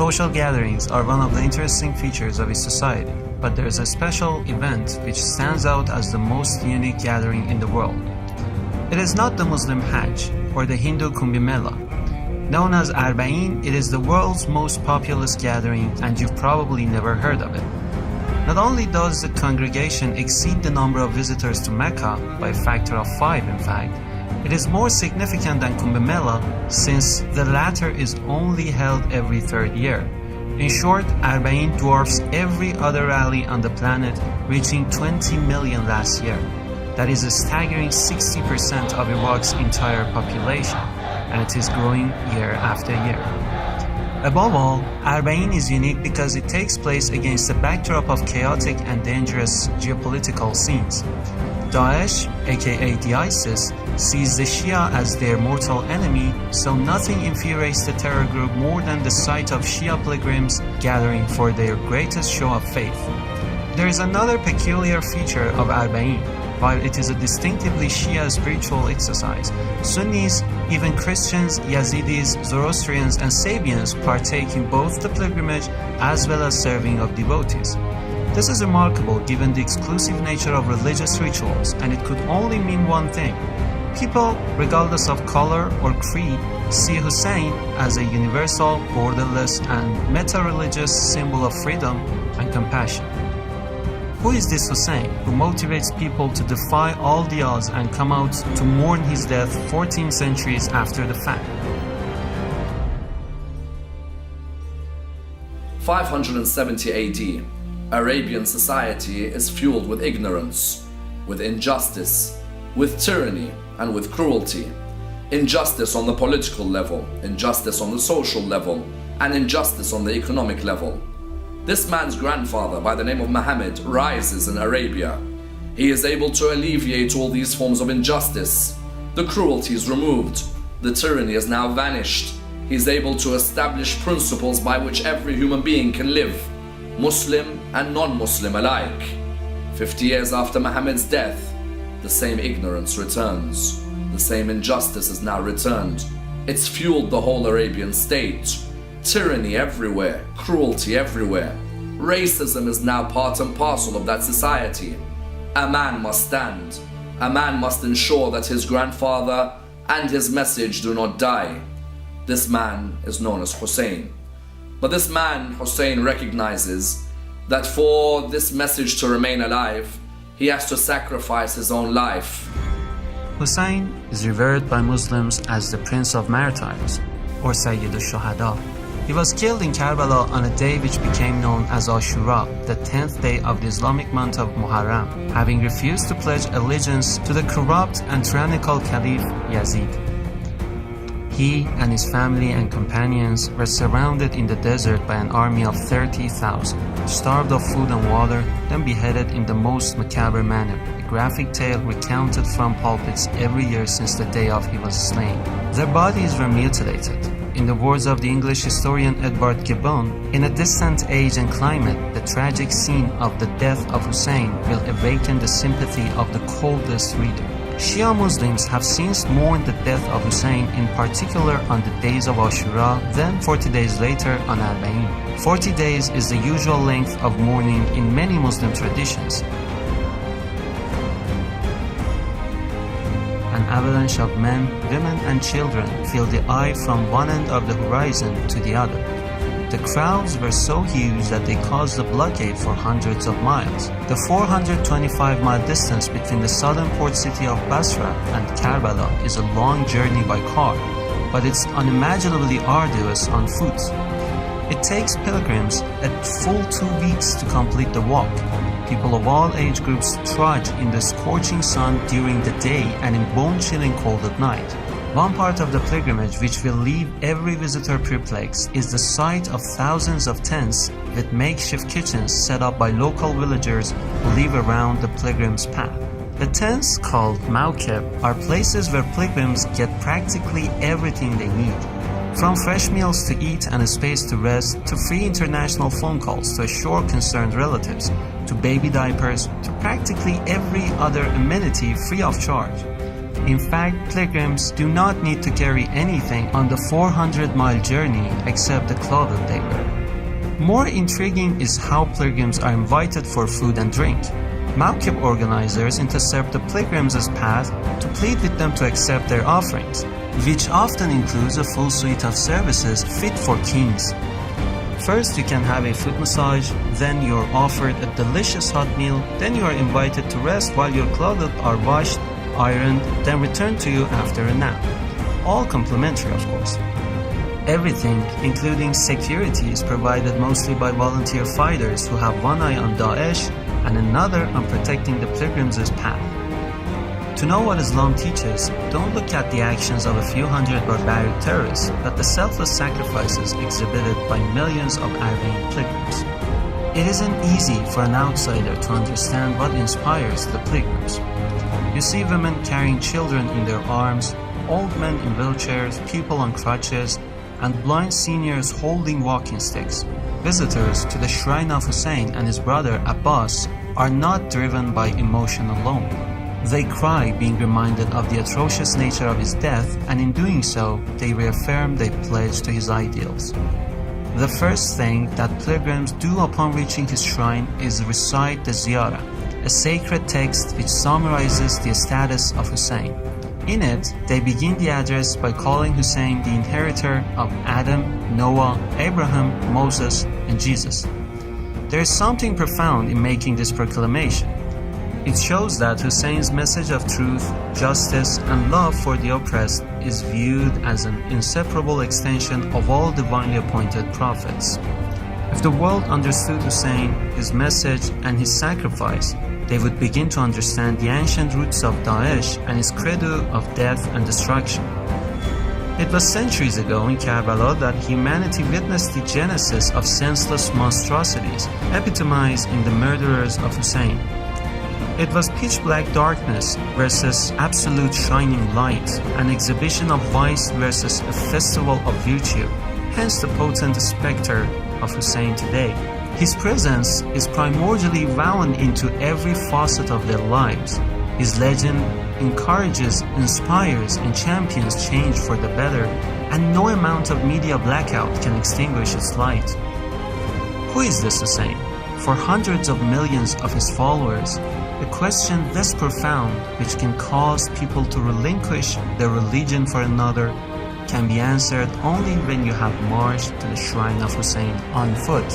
Social gatherings are one of the interesting features of its society, but there is a special event which stands out as the most unique gathering in the world. It is not the Muslim Hajj or the Hindu Kumbh Mela. Known as Arbaeen, it is the world's most populous gathering, and you've probably never heard of it. Not only does the congregation exceed the number of visitors to Mecca by a factor of 5 in fact, it is more significant than Kumbh Mela since the latter is only held every third year. In short, Arbaeen dwarfs every other rally on the planet, reaching 20 million last year. That is a staggering 60% of Iraq's entire population, and it is growing year after year. Above all, Arbaeen is unique because it takes place against the backdrop of chaotic and dangerous geopolitical scenes. Daesh, aka the ISIS, sees the Shia as their mortal enemy, so nothing infuriates the terror group more than the sight of Shia pilgrims gathering for their greatest show of faith. There is another peculiar feature of Arbaeen. While it is a distinctively Shia spiritual exercise, Sunnis, even Christians, Yazidis, Zoroastrians, and Sabians partake in both the pilgrimage as well as serving of devotees. This is remarkable given the exclusive nature of religious rituals, and it could only mean one thing. People, regardless of color or creed, see Hussain as a universal, borderless, and meta-religious symbol of freedom and compassion. Who is this Hussain who motivates people to defy all the odds and come out to mourn his death 14 centuries after the fact? 570 AD, Arabian society is fueled with ignorance, with injustice, with tyranny, and with cruelty. Injustice on the political level, injustice on the social level, and injustice on the economic level. This man's grandfather, by the name of Muhammad, rises in Arabia. He is able to alleviate all these forms of injustice. The cruelty is removed. The tyranny has now vanished. He is able to establish principles by which every human being can live, Muslim and non-Muslim alike. 50 years after Muhammad's death, the same ignorance returns. The same injustice is now returned. It's fueled the whole Arabian state. Tyranny everywhere, cruelty everywhere. Racism is now part and parcel of that society. A man must stand. A man must ensure that his grandfather and his message do not die. This man is known as Hussain. But this man, Hussain, recognizes that for this message to remain alive, he has to sacrifice his own life. Hussain is revered by Muslims as the Prince of Martyrs, or Sayyid al-Shuhada. He was killed in Karbala on a day which became known as Ashura, the 10th day of the Islamic month of Muharram, having refused to pledge allegiance to the corrupt and tyrannical Caliph Yazid. He and his family and companions were surrounded in the desert by an army of 30,000, starved of food and water, then beheaded in the most macabre manner, a graphic tale recounted from pulpits every year since the day of he was slain. Their bodies were mutilated. In the words of the English historian Edward Gibbon, in a distant age and climate, the tragic scene of the death of Hussain will awaken the sympathy of the coldest reader. Shia Muslims have since mourned the death of Hussain, in particular on the days of Ashura, then 40 days later on Arbaeen. 40 days is the usual length of mourning in many Muslim traditions. An avalanche of men, women and children filled the eye from one end of the horizon to the other. The crowds were so huge that they caused a blockade for hundreds of miles. The 425-mile distance between the southern port city of Basra and Karbala is a long journey by car, but it's unimaginably arduous on foot. It takes pilgrims a full 2 weeks to complete the walk. People of all age groups trudge in the scorching sun during the day and in bone-chilling cold at night. One part of the pilgrimage which will leave every visitor perplexed is the sight of thousands of tents with makeshift kitchens set up by local villagers who live around the pilgrim's path. The tents, called mawkib, are places where pilgrims get practically everything they need. From fresh meals to eat and a space to rest, to free international phone calls to assure concerned relatives, to baby diapers, to practically every other amenity free of charge. In fact, pilgrims do not need to carry anything on the 400-mile journey except the clothing they wear. More intriguing is how pilgrims are invited for food and drink. Mawqif organizers intercept the pilgrims' path to plead with them to accept their offerings, which often includes a full suite of services fit for kings. First, you can have a foot massage, then you're offered a delicious hot meal, then you are invited to rest while your clothes are washed, ironed, then returned to you after a nap. All complimentary, of course. Everything, including security, is provided mostly by volunteer fighters who have one eye on Daesh and another on protecting the pilgrims' path. To know what Islam teaches, don't look at the actions of a few hundred barbaric terrorists, but the selfless sacrifices exhibited by millions of Arbaeen pilgrims. It isn't easy for an outsider to understand what inspires the pilgrims. You see women carrying children in their arms, old men in wheelchairs, people on crutches, and blind seniors holding walking sticks. Visitors to the shrine of Hussain and his brother Abbas are not driven by emotion alone. They cry being reminded of the atrocious nature of his death, and in doing so, they reaffirm their pledge to his ideals. The first thing that pilgrims do upon reaching his shrine is recite the Ziyarah, a sacred text which summarizes the status of Hussain. In it, they begin the address by calling Hussain the inheritor of Adam, Noah, Abraham, Moses, and Jesus. There is something profound in making this proclamation. It shows that Hussein's message of truth, justice, and love for the oppressed is viewed as an inseparable extension of all divinely appointed prophets. If the world understood Hussain, his message, and his sacrifice, they would begin to understand the ancient roots of Daesh and its credo of death and destruction. It was centuries ago in Karbala that humanity witnessed the genesis of senseless monstrosities, epitomized in the murderers of Hussain. It was pitch-black darkness versus absolute shining light, an exhibition of vice versus a festival of virtue, hence the potent specter of Hussain today. His presence is primordially wound into every facet of their lives. His legend encourages, inspires, and champions change for the better, and no amount of media blackout can extinguish its light. Who is this Hussain? For hundreds of millions of his followers, a question this profound, which can cause people to relinquish their religion for another, can be answered only when you have marched to the shrine of Hussain on foot.